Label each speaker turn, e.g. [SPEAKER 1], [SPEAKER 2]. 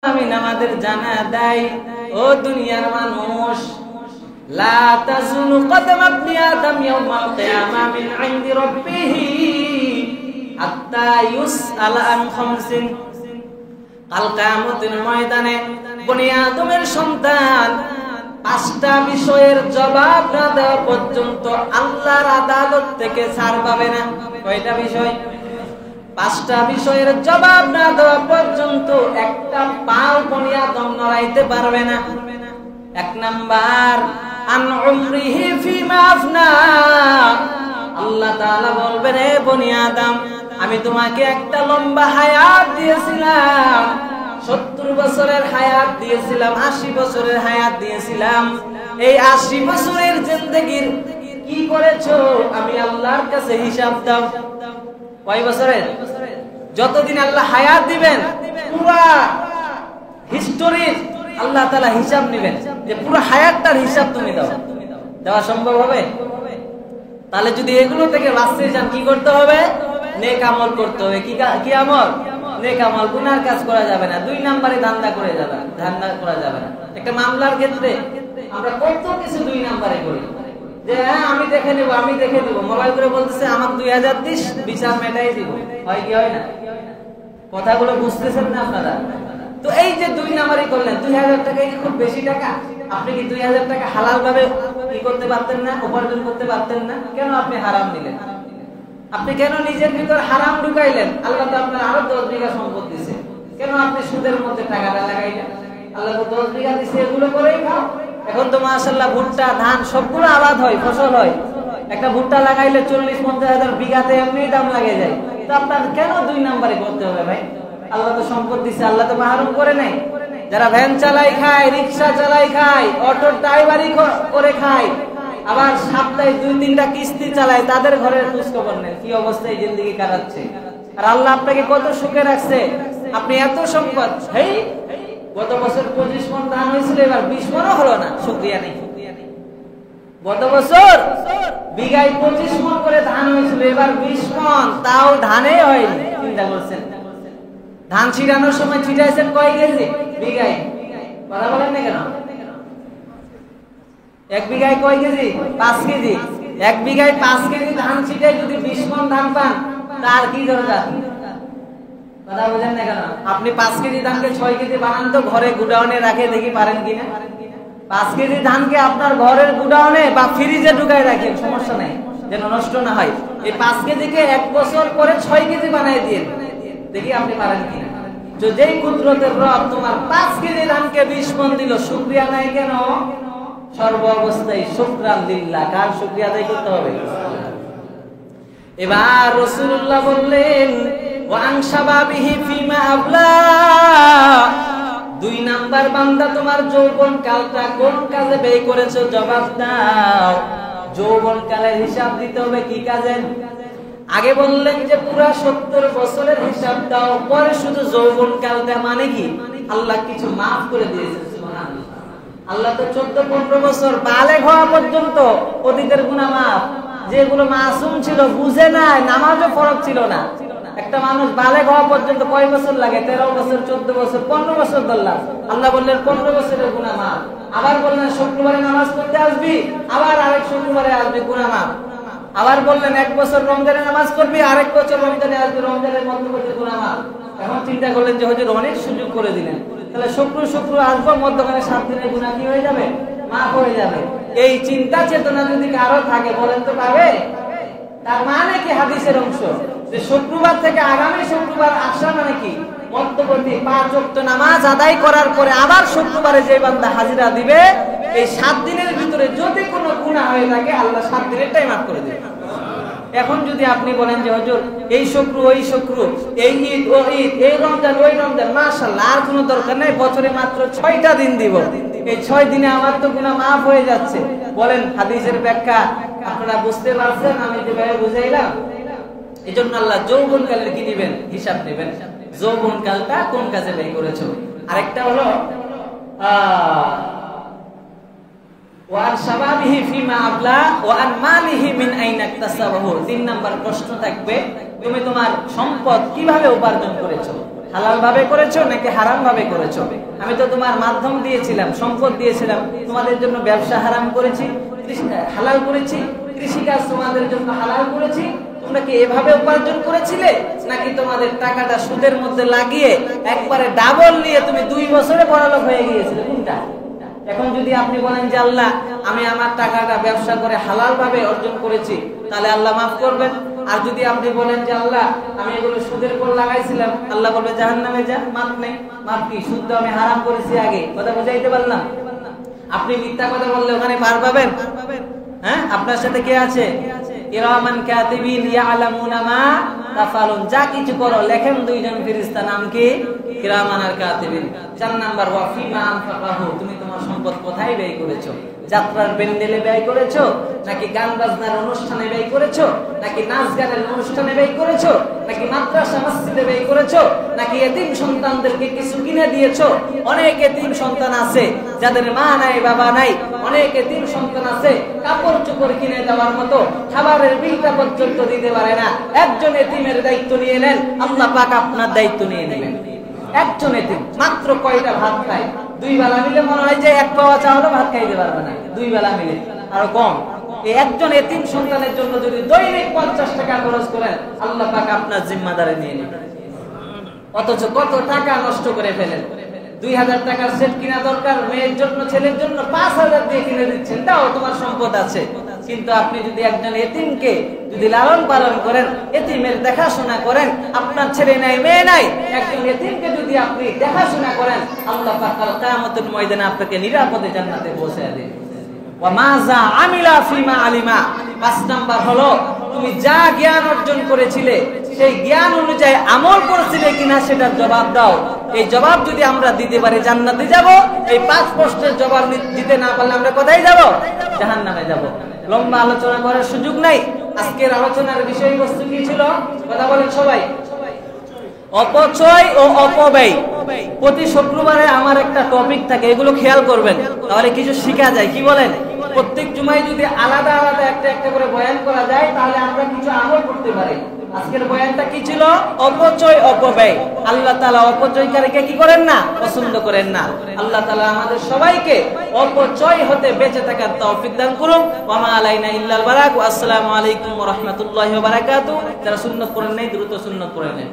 [SPEAKER 1] আমিন আমাদের জানা দেয়, ও দুনিয়ার মানুষ, লা তাজুলু কদম ইবনি আদম ইয়াউমাল কিয়ামা মিন ইনদি রাব্বিহি হাত্তা ইউসআলা আন খামসিন। কাল কিয়ামতের ময়দানে বনি আদমের সন্তান পাঁচটা বিষয়ের জবাব না দেওয়া পর্যন্ত আল্লাহর আদালত থেকে ছাড় পাবে না। কয়টা বিষয়? পাঁচটা বিষয়ের জবাব না দেওয়া পর্যন্ত একটা পাও বনি আদম নড়াইতে পারবে না। এক নাম্বার, আন উমরিহি ফিমা আফনা। আল্লাহ তাআলা বলবেন, হে বনি আদম, আমি তোমাকে একটা লম্বা হায়াত দিয়েছিলাম, 70 বছরের হায়াত দিয়েছিলাম, 80 বছরের হায়াত দিয়েছিলাম। এই 80 বছরের জিন্দেগির কি করেছো আমি আল্লাহর কাছে হিসাব দাও। কয় বছরের? যতদিন আল্লাহ হায়াত দিবেন পুরা হিস্টোরির আল্লাহ তাআলা হিসাব নেবেন, যে পুরো হায়াতটার হিসাব তুমি দাও। দেওয়া সম্ভব হবে? তাহলে যদি এগুলো থেকে বাঁচতে চান কি করতে হবে? নেক আমল করতে হবে। কি আমল? নেক আমল। গুনার কাজ করা যাবে না। 2 নম্বরে ধান্দা করা যাবে না। একটা মামলার ক্ষেত্রে আমরা কত কিছু 2 নম্বরে করি, যে হ্যাঁ আমি দেখে দিব, মোবাইল করে বলতেছে আমার 2000 দিস, বিচার মেটাই দিব। হয় কি হয় না? কথাগুলো বুঝতেছেন না আপনারা? তো এই যে 2 নাম্বারই করলেন, 2000 টাকা কি খুব বেশি টাকা? আপনি কি 2000 টাকা হালাল ভাবে কি করতে পারতেন না, উপার্জন করতে পারতেন না? কেন আপনি হারাম নিলেন? আপনি কেন নিজের ভিতর হারাম ঢুকাইলেন? আল্লাহ তো আপনার আরো 10 বিঘা সম্পদ দিয়েছে, কেন আপনি সুদের মধ্যে টাকাটা লাগাইলেন? আল্লাহ তো 10 বিঘা দিয়েছে, এগুলো করেই খাও। এখন তো মাশাআল্লাহ ভুট্টা, ধান সবগুলো আবাদ হয়, ফসল হয়। একটা ভুট্টা লাগাইলে 40-50 হাজার বিঘাতে এমনি দাম লাগে যায়। তো আপনার কেন 2 নম্বরে করতে হবে ভাই? আল্লাহ তো সম্পদ দিছে, আল্লাহ তো মাহরুম করে নাই। যারা ভ্যান চালাই খায়, রিকশা চালাই খায়, অটোর ড্রাইভারি করে খায়, আবার সপ্তাহে 2-3টা কিস্তি চালায়, তাদের ঘরের খোঁজ খবর নেন কি অবস্থায় জিন্দেগি কাটাচ্ছে। আর আল্লাহ আপনাকে কত সুখে রাখছে, আপনি এত সম্পদ। হেই, গত বছর 25 মণ ধান হয়েছিল, এবার 20 মণও হলো না, শুকরিয়া নেই। গত বছর বিঘায় 25 মণ করে ধান হয়েছিল, এবার 20 মণ, তাও ধানে হয়নি। চিন্তা করছেন? ধান ছিটানোর সময় ছিটাইছেন কয় কেজি বিঘায়? কথা বলেন না কেন? 1 বিঘায় কয় কেজি? 5 কেজি। 1 বিঘায় 5 কেজি ধান ছিটাই যদি 20 মণ ধান পান, তার কি দরকার? কথা বুঝেন না কেন? আপনি 5 কেজি ধানকে 6 কেজি বানান তো, ঘরে গুডাউনে রাখে, দেখি পারেন কিনা। 5 কেজি ধানকে আপনার ঘরের গুডাউনে বা ফ্রিজে ঢুকায় রাখেন, সমস্যা নাই, যেন নষ্ট না হয়। এই 5 কেজিকে 1 বছর পরে 6 কেজি বানাই দিন, দেখি আপনি পারেন কিনা। তো যেই কুদরতের রব তোমার 5 কেজি ধানকে 20 মণ দিল, শুকরিয়া নাই কেন? সর্ব অবস্থায় শুকরান লিল্লাহ। কার শুকরিয়া আদায় করতে হবে? এবার রাসূলুল্লাহ বললেন, ওয়া আন শাবাবিহি ফিমা আবলা। 2 নাম্বার, বান্দা তোমার যৌবন কালটা কোন কাজে ব্যয় করেছো জবাব দাও। যৌবন কালের হিসাব দিতে হবে কি কাজে? আগে বললেন যে পুরা 70 বছরের হিসাব দাও, পরে শুধু যৌবন কালটা। মানে কি? আল্লাহ কিছু মাফ করে দিয়েছে, সুবহানাল্লাহ। আল্লাহ তো 14-15 বছর বালেগ হওয়া পর্যন্ত অতীতের গুনাহ মাফ। যেগুলো মাসুম ছিল, বুঝে নাই, নামাজও ফরজ ছিল না। একটা মানুষ বালেগ হওয়া পর্যন্ত কয় বছর লাগে? 13 বছর, 14 বছর, 15 বছর ধরলাম। আল্লাহ বললেন 15 বছরের গুনাহ মাফ। আবার বললেন শুক্রবারে নামাজ পড়তে আসবি, আবার আরেক শুক্রবারে আসবি, গুনাহ মাফ। আবার বললেন 1 বছর রমজানে নামাজ পড়বি, আরেক বছর রমজানে আসবি, রমজানের মধ্যবর্তী গুনাহ মাফ। এখন চিন্তা করলেন যে হুজুর অনেক সুযোগ করে দিলেন, তাহলে শুক্র আসবো, মধ্যখানে 7 দিনের গুনাহ কি হয়ে যাবে? মাফ হয়ে যাবে। এই চিন্তা চেতনা যদি কারো থাকে, বলেন তো পাবে? তার মানে কি হাদিসের অংশ যে শুক্রবার থেকে আগামী শুক্রবার আসা মানে কি? মধ্যবর্তী 5 ওয়াক্ত নামাজ আদায় করার পরে আবার শুক্রবারে যে বান্দা হাজিরা দিবে, এই 7 দিনের ভিতরে যদি কোনো গুনাহ হয়ে থাকে, আল্লাহ 7 দিনেরটাই মাফ করে দেবে। এখন যদি আপনি বলেন যে হুজুর এই শুক্র ওই শুক্র, এই ঈদ ও ঈদ, এই রমজান ওই রমজান, মাশাআল্লাহ আর কোনো দরকার নাই, বছরে মাত্র 6টা দিন দিব, এই 6 দিনে আমার তো গুনাহ মাফ হয়ে যাচ্ছে। বলেন হাদিসের ব্যাখ্যা আপনারা বুঝতে পারছেন আমি যেভাবে বুঝাইলাম? এজন্য আল্লাহ যৌবন কালের কি দিবেন? হিসাব নেবেন। যৌবন কালটা কোন কাজে ব্যয় করেছো। আরেকটা হলো ওয়া আন শাবাবিহি ফিমা আবলা ওয়া আন মালিহি মিন আইনা ইকতাসাবাহু। 3 নাম্বার প্রশ্ন থাকবে, তুমি তোমার সম্পদ কিভাবে উপার্জন করেছো? হালাল ভাবে করেছো নাকি হারাম ভাবে করেছো? আমি তো তোমার মাধ্যম দিয়েছিলাম, সম্পদ দিয়েছিলাম, তোমাদের জন্য ব্যবসা হারাম করেছি, হালাল করেছি, কৃষিকাজ তোমাদের জন্য হালাল করেছি। তোমরা কি এভাবে উপার্জন করেছিলে, নাকি তোমাদের টাকাটা সুদের মধ্যে লাগিয়ে একবারে ডাবল নিয়ে তুমি 2 বছরে বড়লোক হয়ে গিয়েছিলে? কোনটা? এখন যদি আপনি বলেন যে আল্লাহ আমি আমার টাকাটা ব্যবসা করে হালাল ভাবে অর্জন করেছি, তাহলে আল্লাহ মাফ করবেন। আর যদি আপনি বলেন যে আল্লাহ আমি এগুলো সুদের উপর লাগাইছিলাম, আল্লাহ বলবে জাহান্নামে যা, মাফ নেই। মাফ কি? সুদ তো আমি হারাম করেছি আগে। কথা বুঝাইতে পারলাম? আপনি মিথ্যা কথা বললে ওখানে পার পাবেন? হ্যাঁ, আপনার সাথে কে আছে? কিরামান কাতিবিন ইয়ালামুনা মা তাফালুন, যা কিছু করো লেখেন 2 জন ফেরেশতা, নাম কি? কিরামান আর কাতিবিন। 4 নাম্বার ওয়া ফিমা আনফাকাহু, তুমি তোমার সম্পদ কোথায় ব্যয় করেছো? যাত্রার প্যান্ডেলে ব্যয় করেছো, নাকি গান বাজনার অনুষ্ঠানে ব্যয় করেছো, নাকি নাচ গানের অনুষ্ঠানে ব্যয় করেছো, নাকি মাদ্রাসা মসজিদে ব্যয় করেছো, নাকি এতিম সন্তানদেরকে কিছু কিনে দিয়েছো? অনেক এতিম সন্তান আছে যাদের মা নাই বাবা নাই, অনেক এতিম সন্তান আছে কাপড় চোপড় কিনে দেওয়ার মতো খাবারের বিলটা পর্যন্ত দিতে পারে না। একজন এতিমের দায়িত্ব নিয়ে নেন, আল্লাহ পাক আপনার দায়িত্ব নিয়ে নেবেন। একজন এতিম মাত্র কয়টা ভাত খায়? 2 বেলা মিলে মনে হয় যে 1 পাওয়া চাউলও ভাত খাইতে পারবে না, 2 বেলা মিলে আরো কম। এই একজন এতিম সন্তানের জন্য যদি দৈনিক 50 টাকা খরচ করেন, আল্লাহ পাক আপনার জিম্মাদারি নিয়ে নেবেন। অথচ কত টাকা নষ্ট করে ফেলেন। 2000 টাকার সেট কিনা দরকার মেয়ের জন্য, ছেলের জন্য 5000 দিয়ে কিনে দিচ্ছেন, তাও তোমার সম্পদ আছে। কিন্তু আপনি যদি একজন এতিমকে যদি লালন পালন করেন, এতিমের দেখাশোনা করেন, আপনার ছেলে নাই মেয়ে নাই, একজন এতিমকে যদি আপনি দেখাশোনা করেন, আল্লাহ পাক কাল কিয়ামতের ময়দানে আপনাকে নিরাপদে জান্নাতে পৌঁছায় দেন। ওয়া মাজা আমিলা ফিমা আলিমা, 5 নাম্বার হলো তুমি যা জ্ঞান অর্জন করেছিলে সেই জ্ঞান অনুযায়ী আমল করেছিলে কিনা সেটার জবাব দাও। এই জবাব যদি আমরা দিতে পারি জান্নাতে যাব। এই 5 প্রশ্নের জবাব দিতে না পারলে আমরা কোথায় যাব? জাহান্নামে যাব। লম্বা আলোচনা করার সুযোগ নাই। আজকের আলোচনার বিষয়বস্তু কি ছিল? কথা বলেন সবাই। অপচয় ও অপব্যয়। প্রতি শুক্রবারে আমার একটা টপিক থাকে, এগুলো খেয়াল করবেন, তাহলে কিছু শেখা যায়। কি বলেন? প্রত্যেক জুমায় যদি আলাদা আলাদা একটা করে বয়ান করা যায়, তাহলে আমরা কিছু আমল করতে পারি। আজকের বয়ানটা কি ছিল? অপচয় অপব্যয়। আল্লাহ তাআলা অপচয়কারীকে কি করেন না? পছন্দ করেন না। আল্লাহ তাআলা আমাদের সবাইকে অপচয় হতে বেঁচে থাকার তৌফিক দান করুন। ওয়া মা আলাইনা ইল্লাল বালাগ। আসসালামু আলাইকুম ওয়া রাহমাতুল্লাহি ওয়া বারাকাতুহু। যারা সুন্নাত পড়েন নাই দ্রুত সুন্নাত পড়ে নেন।